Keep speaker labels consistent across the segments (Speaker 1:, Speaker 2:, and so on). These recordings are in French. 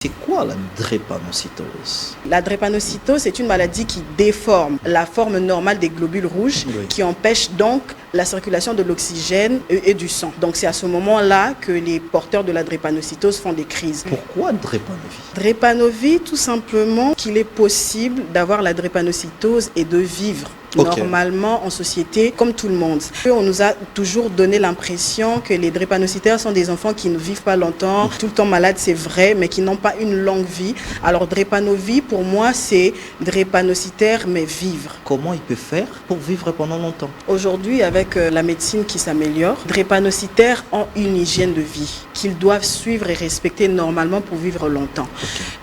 Speaker 1: C'est quoi la drépanocytose?
Speaker 2: La drépanocytose est une maladie qui déforme la forme normale des globules rouges,
Speaker 1: Oui.
Speaker 2: qui empêche donc la circulation de l'oxygène et du sang. Donc c'est à ce moment-là que les porteurs de la drépanocytose font des crises.
Speaker 1: Pourquoi drépanovie?
Speaker 2: Drépanovie, tout simplement qu'il est possible d'avoir la drépanocytose et de vivre normalement en société comme tout le monde. On nous a toujours donné l'impression que les drépanocytaires sont des enfants qui ne vivent pas longtemps, tout le temps malades, c'est vrai, mais qui n'ont pas une longue vie. Alors drépanovie, pour moi, c'est drépanocytaire mais vivre.
Speaker 1: Comment il peut faire pour vivre pendant longtemps?
Speaker 2: Aujourd'hui, avec la médecine qui s'améliore, drépanocytaires ont une hygiène de vie qu'ils doivent suivre et respecter normalement pour vivre longtemps.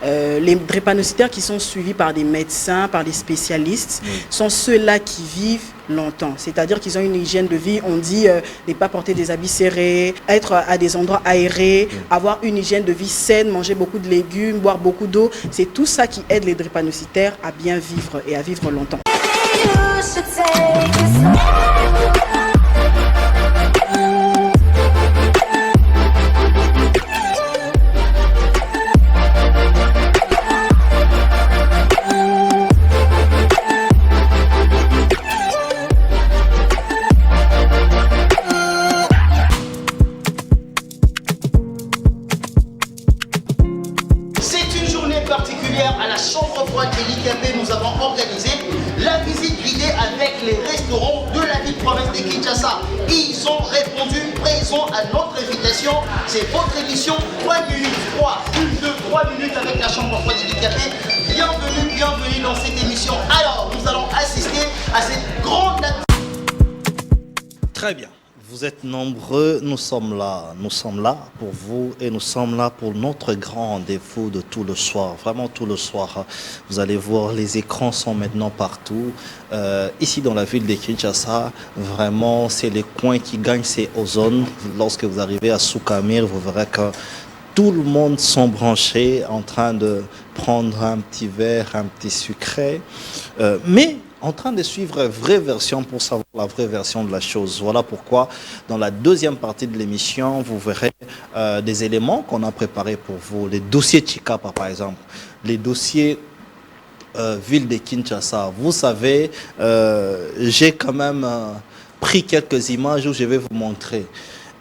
Speaker 2: Les drépanocytaires qui sont suivis par des médecins, par des spécialistes, sont ceux-là qui vivent longtemps. C'est-à-dire qu'ils ont une hygiène de vie, on dit ne pas porter des habits serrés, être à des endroits aérés, avoir une hygiène de vie saine, manger beaucoup de légumes, boire beaucoup d'eau. C'est tout ça qui aide les drépanocytaires à bien vivre et à vivre longtemps.
Speaker 3: À la chambre froide handicapée, nous avons organisé la visite guidée avec les restaurants de la ville-province de Kinshasa. Ils ont répondu présent à notre invitation. C'est votre émission 3 minutes 3, plus de 3 minutes avec la chambre froide handicapée. Bienvenue dans cette émission. Alors, nous allons assister à cette grande...
Speaker 1: Très bien. Vous êtes nombreux, nous sommes là pour vous et nous sommes là pour notre grand rendez-vous de tout le soir, vraiment tout le soir. Vous allez voir, les écrans sont maintenant partout. Ici dans la ville de Kinshasa, vraiment c'est les coins qui gagnent ces ozones. Lorsque vous arrivez à Soukamir, vous verrez que tout le monde sont branchés en train de prendre un petit verre, un petit sucré. Mais en train de suivre la vraie version pour savoir la vraie version de la chose. Voilà pourquoi, dans la deuxième partie de l'émission, vous verrez des éléments qu'on a préparés pour vous. Les dossiers Chikapa, par exemple. Les dossiers ville de Kinshasa. Vous savez, j'ai quand même pris quelques images où je vais vous montrer.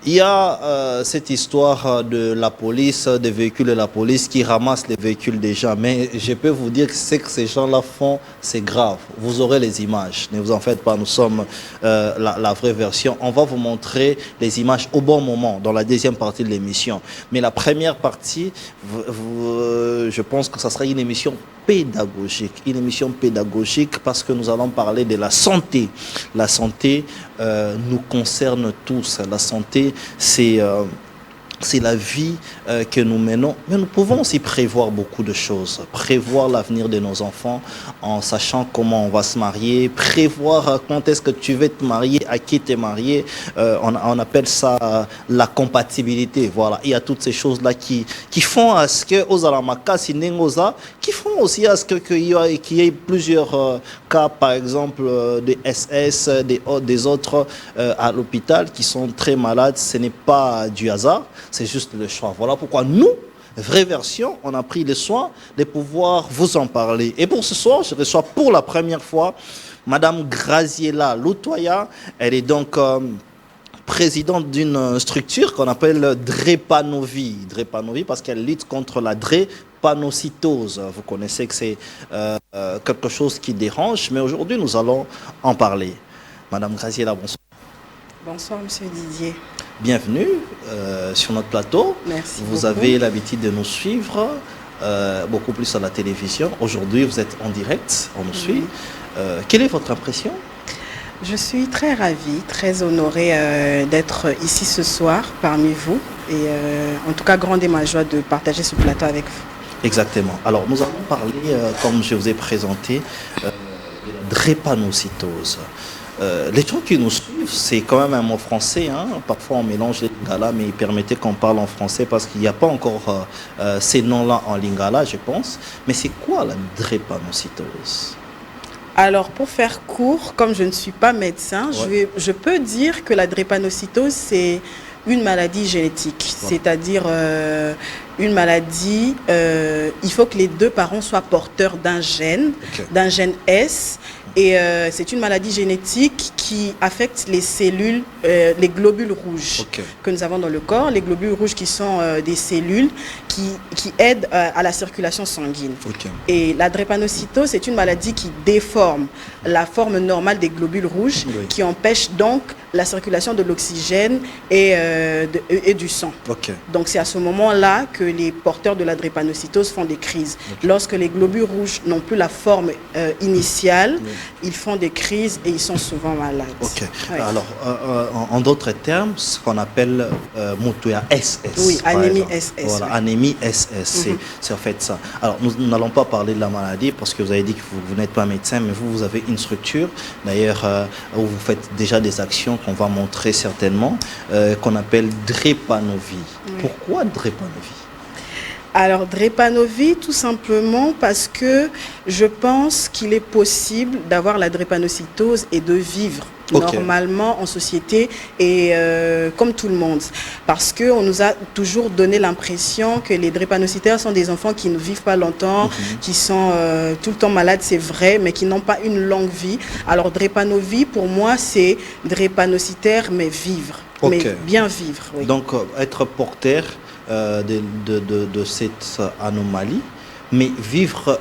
Speaker 1: Il y a cette histoire de la police, des véhicules de la police qui ramassent les véhicules des gens. Mais je peux vous dire que ce que ces gens-là font, c'est grave. Vous aurez les images. Ne vous en faites pas, nous sommes la vraie version. On va vous montrer les images au bon moment, dans la deuxième partie de l'émission. Mais la première partie, je pense que ça sera une émission pédagogique. Une émission pédagogique parce que nous allons parler de la santé. La santé nous concerne tous. La santé, c'est la vie que nous menons, mais nous pouvons aussi prévoir beaucoup de choses, prévoir l'avenir de nos enfants en sachant comment on va se marier, prévoir quand est-ce que tu veux te marier, à qui tu es marié, on appelle ça la compatibilité. Voilà, il y a toutes ces choses-là qui font à ce que aux alamaka, qui font aussi à ce qu'il y ait plusieurs cas, par exemple des SS, des autres à l'hôpital qui sont très malades. Ce n'est pas du hasard. C'est juste le choix. Voilà pourquoi nous, vraie version, on a pris le soin de pouvoir vous en parler. Et pour ce soir, je reçois pour la première fois Madame Graziella Lutoya. Elle est donc présidente d'une structure qu'on appelle Drépanovi. Drépanovi parce qu'elle lutte contre la drépanocytose. Vous connaissez que c'est quelque chose qui dérange, mais aujourd'hui, nous allons en parler. Madame Graziella, bonsoir.
Speaker 2: Bonsoir, Monsieur Didier.
Speaker 1: Bienvenue sur notre plateau.
Speaker 2: Merci
Speaker 1: Vous
Speaker 2: beaucoup.
Speaker 1: avez l'habitude de nous suivre beaucoup plus à la télévision. Aujourd'hui, vous êtes en direct, on nous suit. Quelle est votre impression?
Speaker 2: Je suis très ravie, très honorée d'être ici ce soir parmi vous. Et en tout cas, grande est ma joie de partager ce plateau avec vous.
Speaker 1: Exactement. Alors, nous allons parler, comme je vous ai présenté, de la drépanocytose. Les gens qui nous suivent, c'est quand même un mot français. Hein. Parfois, on mélange les lingala, mais permettez qu'on parle en français parce qu'il n'y a pas encore ces noms-là en lingala, je pense. Mais c'est quoi la drépanocytose?
Speaker 2: Alors, pour faire court, comme je ne suis pas médecin, je peux dire que la drépanocytose, c'est une maladie génétique, c'est-à-dire une maladie, il faut que les deux parents soient porteurs d'un gène S. Et c'est une maladie génétique qui affecte les cellules, les globules rouges que nous avons dans le corps. Les globules rouges qui sont des cellules qui aident à la circulation sanguine. Et la drépanocytose, c'est une maladie qui déforme la forme normale des globules rouges, qui empêche donc la circulation de l'oxygène et du sang. Donc c'est à ce moment-là que les porteurs de la drépanocytose font des crises. Lorsque les globules rouges n'ont plus la forme initiale, ils font des crises et ils sont souvent malades.
Speaker 1: Alors, en d'autres termes, ce qu'on appelle Moutouya SS.
Speaker 2: Oui, anémie SS.
Speaker 1: Voilà, anémie SS, c'est en fait ça. Alors, nous n'allons pas parler de la maladie parce que vous avez dit que vous n'êtes pas médecin, mais vous avez une structure, d'ailleurs, où vous faites déjà des actions qu'on va montrer certainement, qu'on appelle Drépanovi. Pourquoi Drépanovi?
Speaker 2: Alors, Drépanovi, tout simplement parce que je pense qu'il est possible d'avoir la drépanocytose et de vivre normalement en société et comme tout le monde. Parce qu'on nous a toujours donné l'impression que les drépanocytaires sont des enfants qui ne vivent pas longtemps, qui sont tout le temps malades, c'est vrai, mais qui n'ont pas une longue vie. Alors, Drépanovi, pour moi, c'est drépanocytaire, mais vivre, mais bien vivre.
Speaker 1: Donc, être porteur de cette anomalie, mais vivre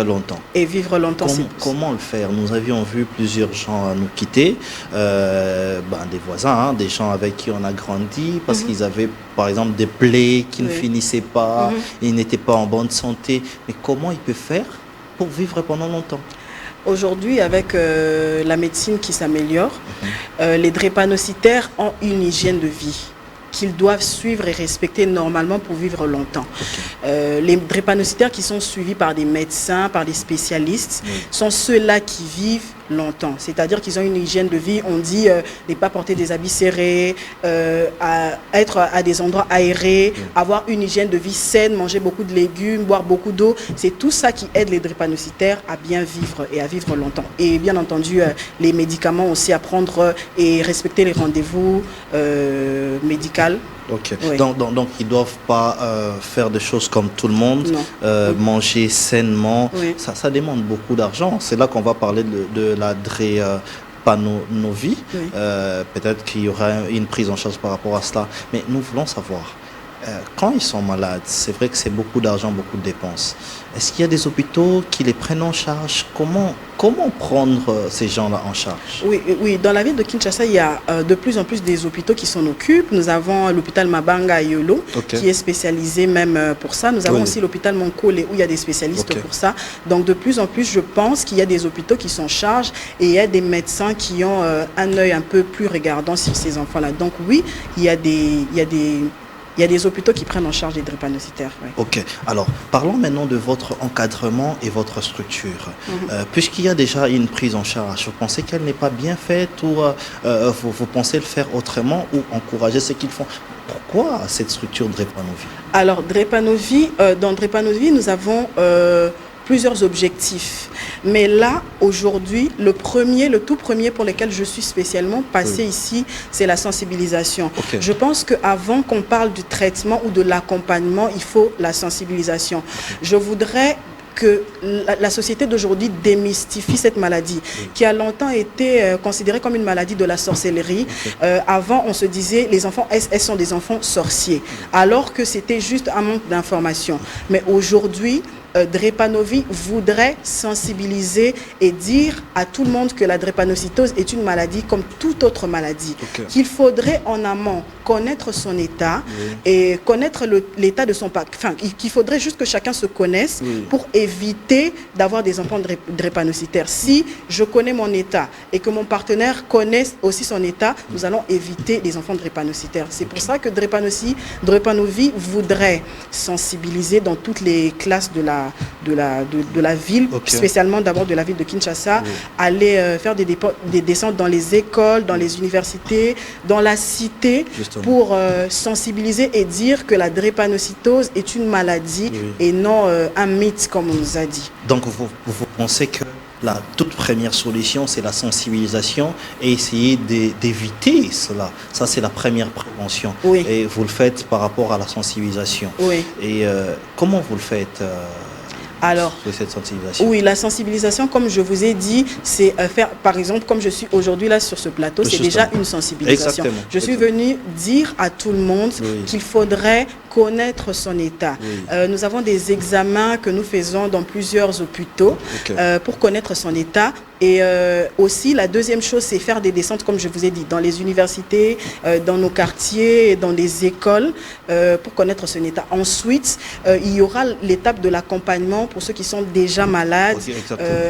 Speaker 1: longtemps.
Speaker 2: Et vivre longtemps,
Speaker 1: comment le faire? Nous avions vu plusieurs gens nous quitter, des voisins, des gens avec qui on a grandi, parce qu'ils avaient, par exemple, des plaies qui ne finissaient pas, ils n'étaient pas en bonne santé. Mais comment ils peuvent faire pour vivre pendant longtemps?
Speaker 2: Aujourd'hui, avec la médecine qui s'améliore, les drépanocytaires ont une hygiène de vie qu'ils doivent suivre et respecter normalement pour vivre longtemps. Les drépanocytaires qui sont suivis par des médecins, par des spécialistes, sont ceux-là qui vivent longtemps. C'est-à-dire qu'ils ont une hygiène de vie, on dit ne pas porter des habits serrés, être à des endroits aérés, avoir une hygiène de vie saine, manger beaucoup de légumes, boire beaucoup d'eau. C'est tout ça qui aide les drépanocytaires à bien vivre et à vivre longtemps. Et bien entendu, les médicaments aussi à prendre et respecter les rendez-vous médicaux.
Speaker 1: Donc ils ne doivent pas faire des choses comme tout le monde, manger sainement. Ça demande beaucoup d'argent. C'est là qu'on va parler de la drépanovi. Peut-être qu'il y aura une prise en charge par rapport à cela. Mais nous voulons savoir, quand ils sont malades, c'est vrai que c'est beaucoup d'argent, beaucoup de dépenses. Est-ce qu'il y a des hôpitaux qui les prennent en charge? Comment prendre ces gens-là en charge?
Speaker 2: Oui, dans la ville de Kinshasa, il y a de plus en plus des hôpitaux qui s'en occupent. Nous avons l'hôpital Mabanga à Yolo, qui est spécialisé même pour ça. Nous avons aussi l'hôpital Monkole où il y a des spécialistes pour ça. Donc de plus en plus, je pense qu'il y a des hôpitaux qui s'en chargent et il y a des médecins qui ont un œil un peu plus regardant sur ces enfants-là. Donc oui, il y a des hôpitaux qui prennent en charge les drépanocytaires.
Speaker 1: Alors parlons maintenant de votre encadrement et votre structure. Puisqu'il y a déjà une prise en charge, vous pensez qu'elle n'est pas bien faite ou vous pensez le faire autrement ou encourager ce qu'ils font? Pourquoi cette structure Drépanovi?
Speaker 2: Alors dans Drépanovi, nous avons plusieurs objectifs. Mais là, aujourd'hui, le tout premier pour lequel je suis spécialement passée ici, c'est la sensibilisation. Je pense qu'avant qu'on parle du traitement ou de l'accompagnement, il faut la sensibilisation. Je voudrais que la société d'aujourd'hui démystifie cette maladie qui a longtemps été considérée comme une maladie de la sorcellerie. Avant, on se disait les enfants SS sont des enfants sorciers, alors que c'était juste un manque d'information. Mais aujourd'hui, Drépanovi voudrait sensibiliser et dire à tout le monde que la drépanocytose est une maladie comme toute autre maladie. Qu'il faudrait en amont connaître son état et connaître l'état de son parc. Enfin, qu'il faudrait juste que chacun se connaisse pour éviter d'avoir des enfants drépanocytaires. Si je connais mon état et que mon partenaire connaisse aussi son état, nous allons éviter les enfants drépanocytaires. C'est pour ça que Drépanovi voudrait sensibiliser dans toutes les classes de la ville, spécialement d'abord de la ville de Kinshasa, aller faire des descentes dans les écoles, dans les universités, dans la cité, pour sensibiliser et dire que la drépanocytose est une maladie et non un mythe comme on nous a dit.
Speaker 1: Donc vous pensez que la toute première solution, c'est la sensibilisation et essayer d'éviter cela. Ça, c'est la première prévention.
Speaker 2: Oui.
Speaker 1: Et vous le faites par rapport à la sensibilisation.
Speaker 2: Oui.
Speaker 1: Et comment vous le faites
Speaker 2: Alors,
Speaker 1: cette sensibilisation?
Speaker 2: Oui, la sensibilisation, comme je vous ai dit, c'est faire, par exemple, comme je suis aujourd'hui là sur ce plateau, c'est déjà une sensibilisation.
Speaker 1: Exactement.
Speaker 2: Je suis venue dire à tout le monde qu'il faudrait connaître son état.
Speaker 1: Oui.
Speaker 2: Nous avons des examens que nous faisons dans plusieurs hôpitaux pour connaître son état. Et aussi, la deuxième chose, c'est faire des descentes, comme je vous ai dit, dans les universités, dans nos quartiers, dans les écoles, pour connaître son état. Ensuite, il y aura l'étape de l'accompagnement pour ceux qui sont déjà malades,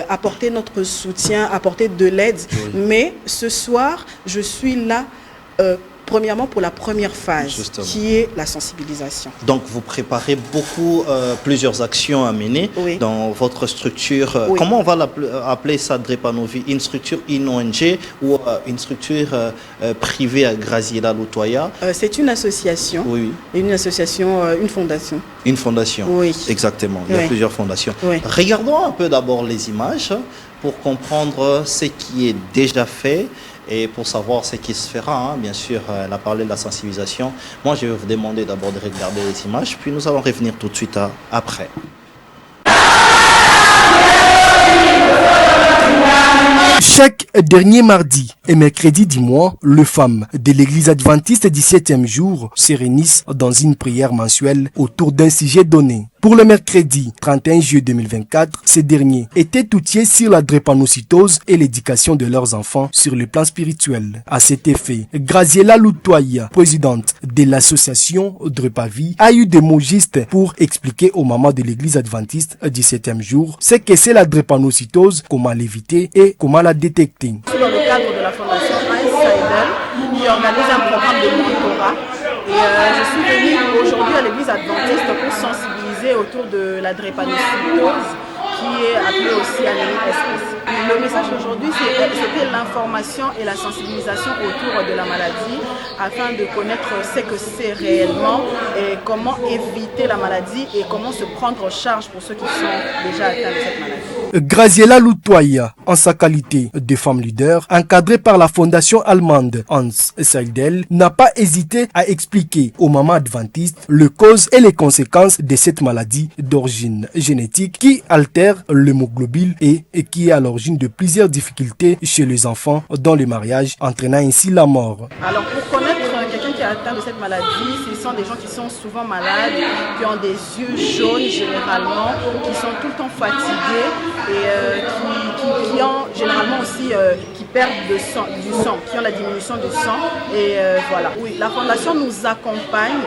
Speaker 2: apporter notre soutien, apporter de l'aide. Mais ce soir, je suis là premièrement pour la première phase, qui est la sensibilisation.
Speaker 1: Donc vous préparez beaucoup, plusieurs actions à mener dans votre structure. Comment on va appeler ça, Drepanovi? Une structure, une ONG ou une structure privée à Graziella Lutoya?
Speaker 2: C'est une association, une association, une fondation.
Speaker 1: Une fondation, exactement. Il y a plusieurs fondations. Regardons un peu d'abord les images pour comprendre ce qui est déjà fait. Et pour savoir ce qui se fera, bien sûr, elle a parlé de la sensibilisation. Moi, je vais vous demander d'abord de regarder les images, puis nous allons revenir tout de suite après.
Speaker 4: Chaque dernier mardi et mercredi du mois, les femmes de l'église adventiste du 7e jour se réunissent dans une prière mensuelle autour d'un sujet donné. Pour le mercredi 31 juillet 2024, ces derniers étaient outillés sur la drépanocytose et l'éducation de leurs enfants sur le plan spirituel. À cet effet, Graziella Lutoya, présidente de l'association Drepavi, a eu des mots justes pour expliquer aux mamans de l'église adventiste du 7e jour ce que c'est la drépanocytose, comment l'éviter et comment la détecter.
Speaker 2: Dans le cadre de la fondation qui organise un programme de monitorat. Et je suis venue aujourd'hui à l'église adventiste pour sensibiliser autour de la drépanocytose, qui est appelée aussi anémie SS. Le message d'aujourd'hui, c'était l'information et la sensibilisation autour de la maladie, afin de connaître ce que c'est réellement et comment éviter la maladie et comment se prendre en charge pour ceux qui sont déjà atteints de cette maladie.
Speaker 4: Graziella Lutoya, en sa qualité de femme leader, encadrée par la fondation allemande Hans Seidel, n'a pas hésité à expliquer aux mamans adventistes les causes et les conséquences de cette maladie d'origine génétique qui altère l'hémoglobine et qui est à l'origine de plusieurs difficultés chez les enfants dans le mariage, entraînant ainsi la mort.
Speaker 2: Alors pour connaître quelqu'un qui est atteint de cette maladie, ce sont des gens qui sont souvent malades, qui ont des yeux jaunes généralement, qui sont tout le temps fatigués et qui ont généralement aussi qui perdent du sang, qui ont la diminution du sang. Et voilà. Oui, la fondation nous accompagne,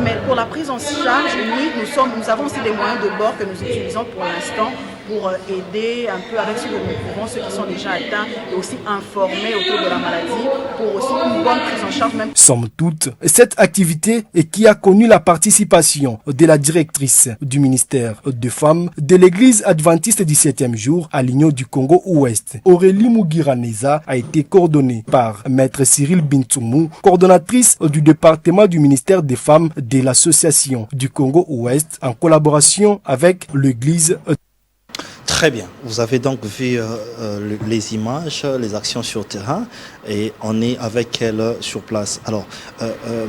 Speaker 2: mais pour la prise en charge, oui, nous avons aussi des moyens de bord que nous utilisons pour l'instant pour aider un peu avec ce que nous pouvons, ceux qui sont déjà atteints, et aussi informer autour de la maladie pour aussi une bonne prise en charge.
Speaker 4: Somme toute, cette activité qui a connu la participation de la directrice du ministère des Femmes de l'église adventiste du 7e jour à l'Union du Congo-Ouest, Aurélie Mugiraneza, a été coordonnée par Maître Cyril Bintsoumou, coordonnatrice du département du ministère des Femmes de l'association du Congo-Ouest, en collaboration avec l'église.
Speaker 1: Très bien. Vous avez donc vu les images, les actions sur terrain et on est avec elle sur place. Alors,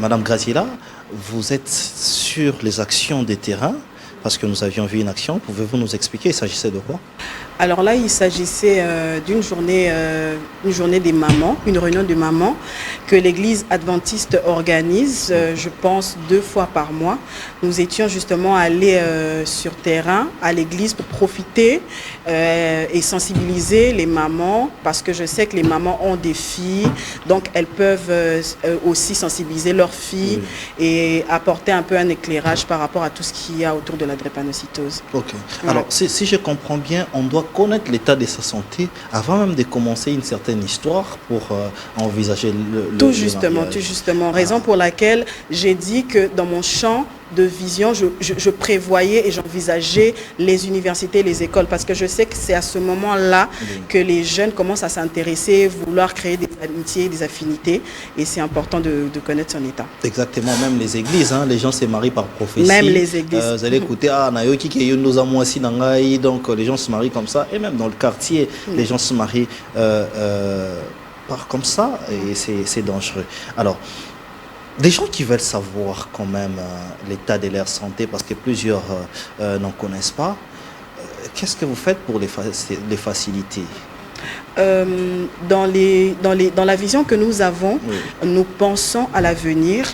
Speaker 1: Madame Graziella, vous êtes sur les actions des terrains parce que nous avions vu une action. Pouvez-vous nous expliquer, il s'agissait de quoi?
Speaker 2: Alors là, il s'agissait d'une journée des mamans, une réunion de mamans que l'église adventiste organise, je pense 2 fois par mois. Nous étions justement allés sur terrain à l'église pour profiter et sensibiliser les mamans, parce que je sais que les mamans ont des filles, donc elles peuvent aussi sensibiliser leurs filles et apporter un peu un éclairage par rapport à tout ce qu'il y a autour de la drépanocytose.
Speaker 1: Ok. Alors, si je comprends bien, on doit connaître l'état de sa santé avant même de commencer une certaine histoire pour envisager le
Speaker 2: Tout justement. Raison pour laquelle j'ai dit que dans mon champ, de vision, je prévoyais et j'envisageais les universités, les écoles, parce que je sais que c'est à ce moment-là que les jeunes commencent à s'intéresser, vouloir créer des amitiés, des affinités, et c'est important de connaître son état.
Speaker 1: Exactement, même les églises, hein, les gens se marient par prophétie.
Speaker 2: Même les églises.
Speaker 1: Vous allez écouter, donc les gens se marient comme ça, et même dans le quartier, les gens se marient comme ça, et c'est dangereux. Alors, des gens qui veulent savoir quand même l'état de leur santé, parce que plusieurs n'en connaissent pas, qu'est-ce que vous faites pour les faciliter?
Speaker 2: Dans la vision que nous avons, nous pensons à l'avenir,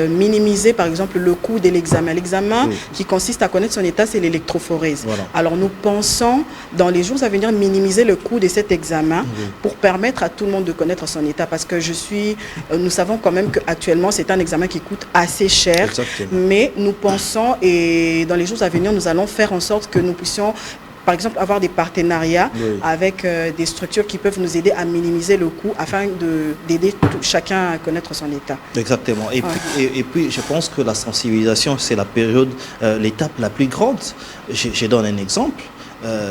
Speaker 2: minimiser par exemple le coût de l'examen. L'examen qui consiste à connaître son état, c'est l'électrophorèse. Voilà. Alors nous pensons dans les jours à venir minimiser le coût de cet examen pour permettre à tout le monde de connaître son état, parce que nous savons quand même qu'actuellement c'est un examen qui coûte assez cher. Exactement. Mais nous pensons, et dans les jours à venir, nous allons faire en sorte que nous puissions par exemple, avoir des partenariats avec des structures qui peuvent nous aider à minimiser le coût afin d'aider chacun à connaître son état.
Speaker 1: Exactement. Et puis, je pense que la sensibilisation, c'est l'étape la plus grande. Je donne un exemple.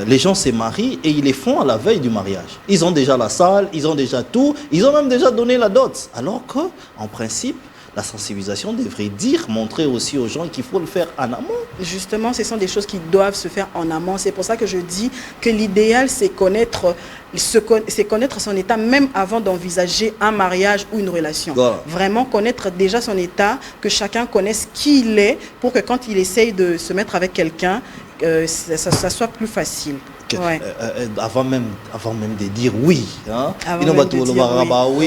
Speaker 1: Les gens se marient et ils les font à la veille du mariage. Ils ont déjà la salle, ils ont déjà tout, ils ont même déjà donné la dot. Alors que, en principe, la sensibilisation devrait montrer aussi aux gens qu'il faut le faire en amont.
Speaker 2: Justement, ce sont des choses qui doivent se faire en amont. C'est pour ça que je dis que l'idéal, c'est connaître son état même avant d'envisager un mariage ou une relation. Voilà. Vraiment connaître déjà son état, que chacun connaisse qui il est, pour que quand il essaye de se mettre avec quelqu'un, ça soit plus facile. Ouais.
Speaker 1: Avant même de dire oui, hein?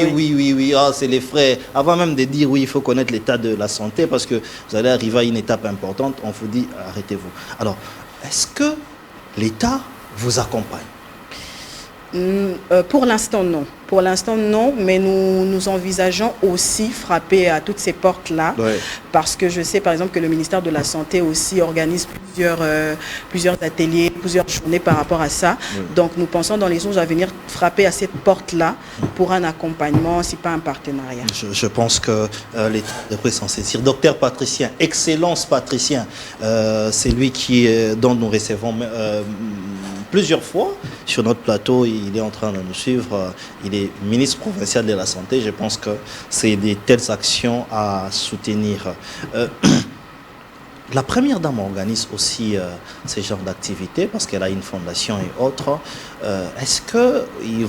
Speaker 1: Oui, c'est les frères. Avant même de dire oui, il faut connaître l'état de la santé, parce que vous allez arriver à une étape importante, on vous dit arrêtez-vous. Alors, est-ce que l'État vous accompagne?
Speaker 2: Pour l'instant, non. Pour l'instant, non, mais nous envisageons aussi frapper à toutes ces portes-là, parce que je sais par exemple que le ministère de la Santé aussi organise plusieurs ateliers, plusieurs journées par rapport à ça. Donc nous pensons dans les jours à venir frapper à cette porte-là pour un accompagnement, si pas un partenariat.
Speaker 1: Je pense que l'État devrait s'en saisir. Docteur Patricien, Excellence Patricien, c'est lui dont nous recevons plusieurs fois sur notre plateau. Il est en train de nous suivre. Il est ministre provincial de la Santé. Je pense que c'est des telles actions à soutenir. La première dame organise aussi ce genre d'activité parce qu'elle a une fondation et autres. Est-ce que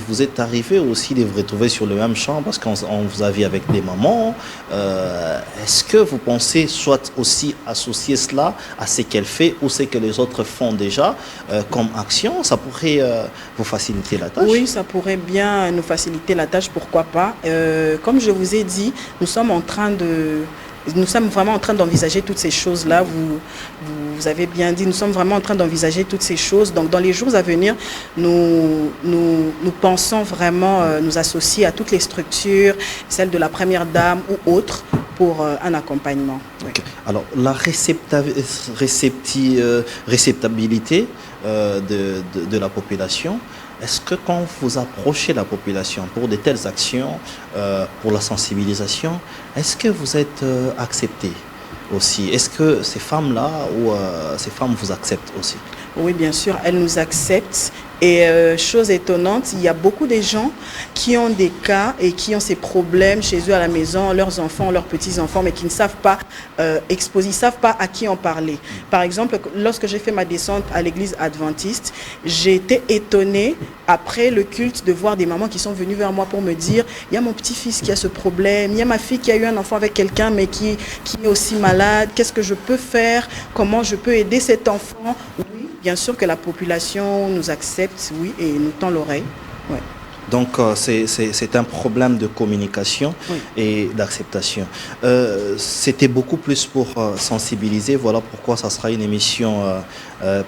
Speaker 1: vous êtes arrivé aussi de vous retrouver sur le même champ parce qu'on vous a vu avec des mamans? Est-ce que vous pensez soit aussi associer cela à ce qu'elle fait ou ce que les autres font déjà comme action? Ça pourrait vous faciliter la tâche?
Speaker 2: Oui, ça pourrait bien nous faciliter la tâche, pourquoi pas. Comme je vous ai dit, nous sommes vraiment en train d'envisager toutes ces choses-là. Vous avez bien dit, nous sommes vraiment en train d'envisager toutes ces choses. Donc, dans les jours à venir, nous pensons vraiment nous associer à toutes les structures, celles de la Première Dame ou autres, pour un accompagnement. Oui.
Speaker 1: Okay. Alors, la réceptabilité de la population, est-ce que quand vous approchez la population pour de telles actions, pour la sensibilisation, est-ce que vous êtes accepté aussi? Est-ce que ces femmes-là ou ces femmes vous acceptent aussi?
Speaker 2: Oui, bien sûr, elles nous acceptent. Et chose étonnante, il y a beaucoup de gens qui ont des cas et qui ont ces problèmes chez eux à la maison, leurs enfants, leurs petits-enfants, mais qui ne savent pas exposer, ils ne savent pas à qui en parler. Par exemple, lorsque j'ai fait ma descente à l'église adventiste, j'ai été étonnée après le culte de voir des mamans qui sont venues vers moi pour me dire « il y a mon petit-fils qui a ce problème, il y a ma fille qui a eu un enfant avec quelqu'un mais qui est aussi malade, qu'est-ce que je peux faire, comment je peux aider cet enfant ?» Oui, bien sûr que la population nous accepte, oui, et nous tend l'oreille. Ouais.
Speaker 1: Donc, c'est un problème de communication et d'acceptation. C'était beaucoup plus pour sensibiliser. Voilà pourquoi ça sera une émission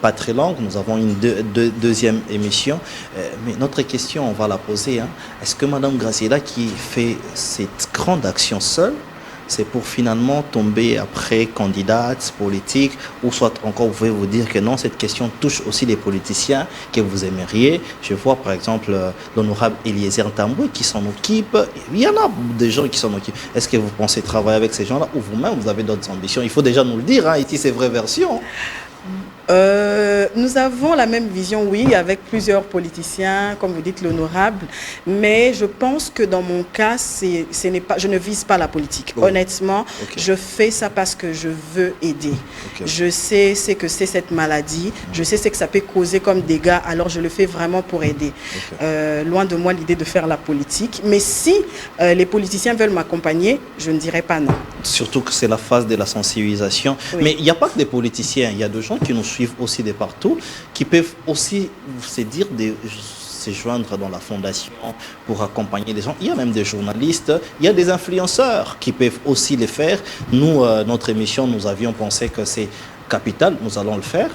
Speaker 1: pas très longue. Nous avons une deuxième émission. Mais notre question, on va la poser. Hein. Est-ce que Mme Graziella, qui fait cette grande action seule, c'est pour finalement tomber après candidate politique, ou soit encore vous pouvez vous dire que non, cette question touche aussi les politiciens que vous aimeriez. Je vois par exemple l'honorable Eliezer Ntambwe qui s'en occupe. Il y en a des gens qui s'en occupent. Est-ce que vous pensez travailler avec ces gens-là ou vous-même vous avez d'autres ambitions? Il faut déjà nous le dire, hein, ici c'est vraie version.
Speaker 2: Nous avons la même vision, oui, avec plusieurs politiciens, comme vous dites, l'honorable. Mais je pense que dans mon cas, je ne vise pas la politique.
Speaker 1: Oh.
Speaker 2: Honnêtement,
Speaker 1: Okay.
Speaker 2: je fais ça parce que je veux aider.
Speaker 1: Okay.
Speaker 2: Je sais ce que c'est cette maladie. Je sais ce que ça peut causer comme dégâts. Alors, je le fais vraiment pour aider.
Speaker 1: Okay.
Speaker 2: Loin de moi l'idée de faire la politique. Mais si les politiciens veulent m'accompagner, je ne dirais pas non.
Speaker 1: Surtout que c'est la phase de la sensibilisation.
Speaker 2: Oui.
Speaker 1: Mais il n'y a pas que des politiciens, il y a des gens qui nous suivent aussi de partout, qui peuvent aussi se dire, se joindre dans la fondation pour accompagner les gens. Il y a même des journalistes, il y a des influenceurs qui peuvent aussi le faire. Nous, notre émission, nous avions pensé que c'est capital, nous allons le faire.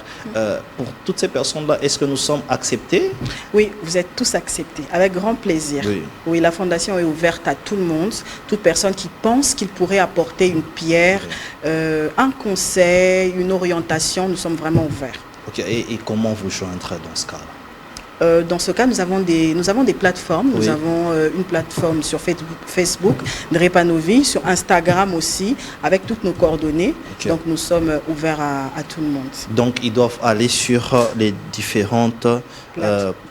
Speaker 1: Pour toutes ces personnes-là, est-ce que nous sommes acceptés?
Speaker 2: Oui, vous êtes tous acceptés, avec grand plaisir.
Speaker 1: Oui.
Speaker 2: Oui, la fondation est ouverte à tout le monde, toute personne qui pense qu'il pourrait apporter une pierre, un conseil, une orientation, nous sommes vraiment ouverts.
Speaker 1: Ok. Et comment vous joindre dans ce cas-là?
Speaker 2: Dans ce cas, nous avons des plateformes.
Speaker 1: Oui.
Speaker 2: Nous avons une plateforme sur Facebook, Drepanovi, sur Instagram aussi, avec toutes nos coordonnées.
Speaker 1: Ok.
Speaker 2: Donc, nous sommes ouverts à tout le monde.
Speaker 1: Donc, ils doivent aller sur les différentes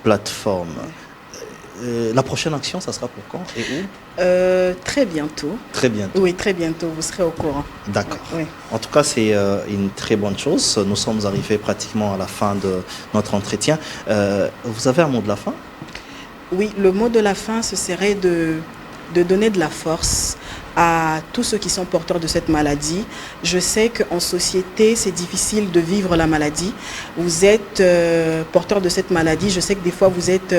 Speaker 1: plateformes. La prochaine action, ça sera pour quand et où?
Speaker 2: Très bientôt.
Speaker 1: Très bientôt.
Speaker 2: Oui, très bientôt. Vous serez au courant.
Speaker 1: D'accord.
Speaker 2: Oui.
Speaker 1: En tout cas, c'est une très bonne chose. Nous sommes arrivés pratiquement à la fin de notre entretien. Vous avez un mot de la fin?
Speaker 2: Oui, le mot de la fin, ce serait de donner de la force à tous ceux qui sont porteurs de cette maladie. Je sais qu'en société, c'est difficile de vivre la maladie. Vous êtes porteur de cette maladie. Je sais que des fois, vous êtes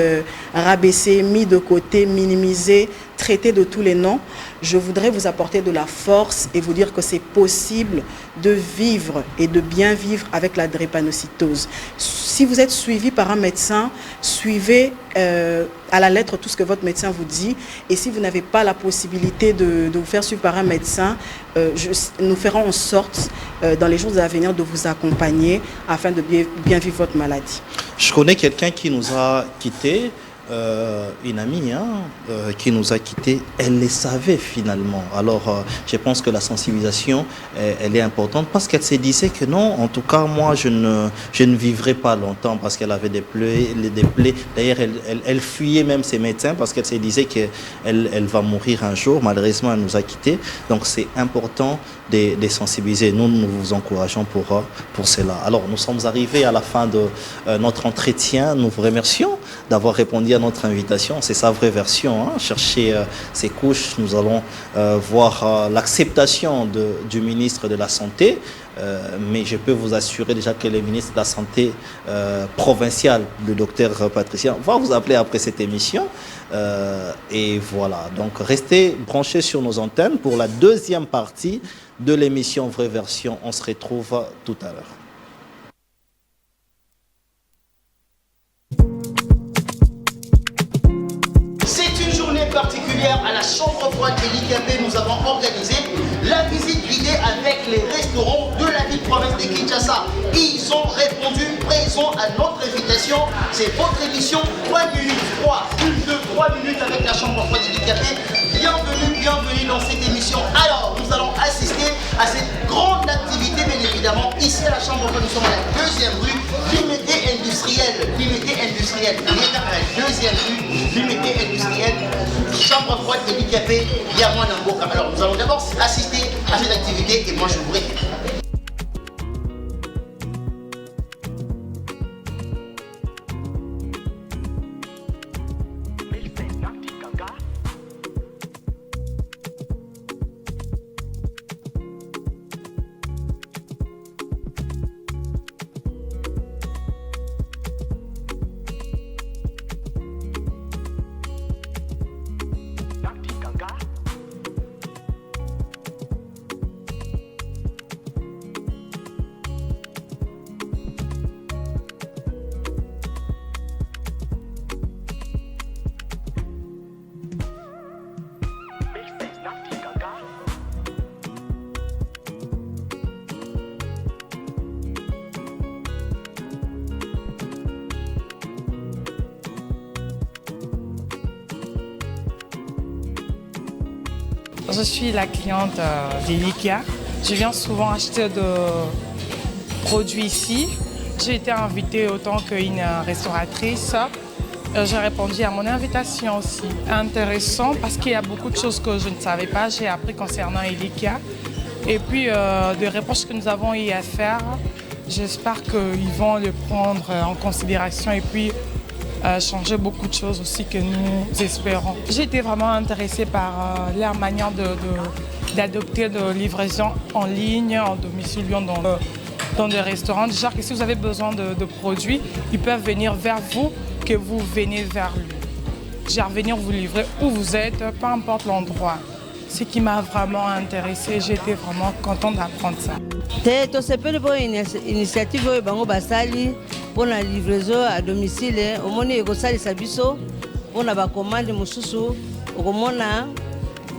Speaker 2: rabaissé, mis de côté, minimisé, traité de tous les noms. Je voudrais vous apporter de la force et vous dire que c'est possible de vivre et de bien vivre avec la drépanocytose. Si vous êtes suivi par un médecin, suivez à la lettre tout ce que votre médecin vous dit. Et si vous n'avez pas la possibilité de vous faire suivre par un médecin, nous ferons en sorte dans les jours à venir de vous accompagner afin de bien vivre votre maladie.
Speaker 1: Je connais quelqu'un qui nous a quittés. Une amie qui nous a quittés, elle les savait finalement. Alors je pense que la sensibilisation elle est importante parce qu'elle se disait que non, en tout cas moi je ne vivrai pas longtemps parce qu'elle avait des plaies. D'ailleurs elle fuyait même ses médecins parce qu'elle se disait qu'elle va mourir un jour. Malheureusement elle nous a quittés. Donc c'est important de sensibiliser. Nous vous encourageons pour cela. Alors nous sommes arrivés à la fin de notre entretien. Nous vous remercions d'avoir répondu à notre invitation. C'est sa vraie version. Chercher ces couches, nous allons voir l'acceptation du ministre de la Santé. Mais je peux vous assurer déjà que le ministre de la Santé provincial, le docteur Patricien, va vous appeler après cette émission. Et voilà. Donc restez branchés sur nos antennes pour la deuxième partie de l'émission Vraie Version. On se retrouve tout à l'heure.
Speaker 3: Particulière à la chambre froide de l'IKP, nous avons organisé la visite guidée avec les restaurants de la ville province de Kinshasa. Ils ont répondu présent à notre invitation. C'est votre émission 3 minutes 3, plus de 3 minutes avec la chambre froide de l'IKP. Bienvenue dans cette émission. Alors, nous allons assister à cette grande activité, bien évidemment. Ici à la chambre froide, nous sommes à la deuxième rue, l'unité industrielle. L'unité industrielle. On est à la deuxième rue, l'unité industrielle. Chambre froide de l'IKP, Yamon Namboka. Alors nous allons d'abord assister à cette activité et moi je vous récupère.
Speaker 5: Je suis la cliente d'Elikia. Je viens souvent acheter de produits ici. J'ai été invitée autant qu'une restauratrice. J'ai répondu à mon invitation aussi. Intéressant parce qu'il y a beaucoup de choses que je ne savais pas. J'ai appris concernant Elikia. Et puis, des réponses que nous avons eu à faire, j'espère qu'ils vont le prendre en considération et puis changer beaucoup de choses aussi que nous espérons. J'ai été vraiment intéressée par leur manière d'adopter de livraison en ligne, en domiciliant dans des restaurants. Déjà que si vous avez besoin de produits, ils peuvent venir vers vous, que vous venez vers lui. Genre venir vous livrer où vous êtes, peu importe l'endroit. Ce qui m'a vraiment intéressée, j'étais vraiment contente d'apprendre ça.
Speaker 6: Une initiative pour la livraison à domicile. Au moins, il y a des services pour la commande.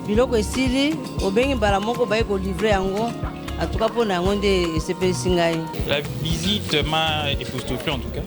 Speaker 6: Biloko esili obengi mbala moko baye ko livrer yango en tout cas pour na ngonde sepesi ngai.
Speaker 7: La visite m'a époustouflé en tout cas.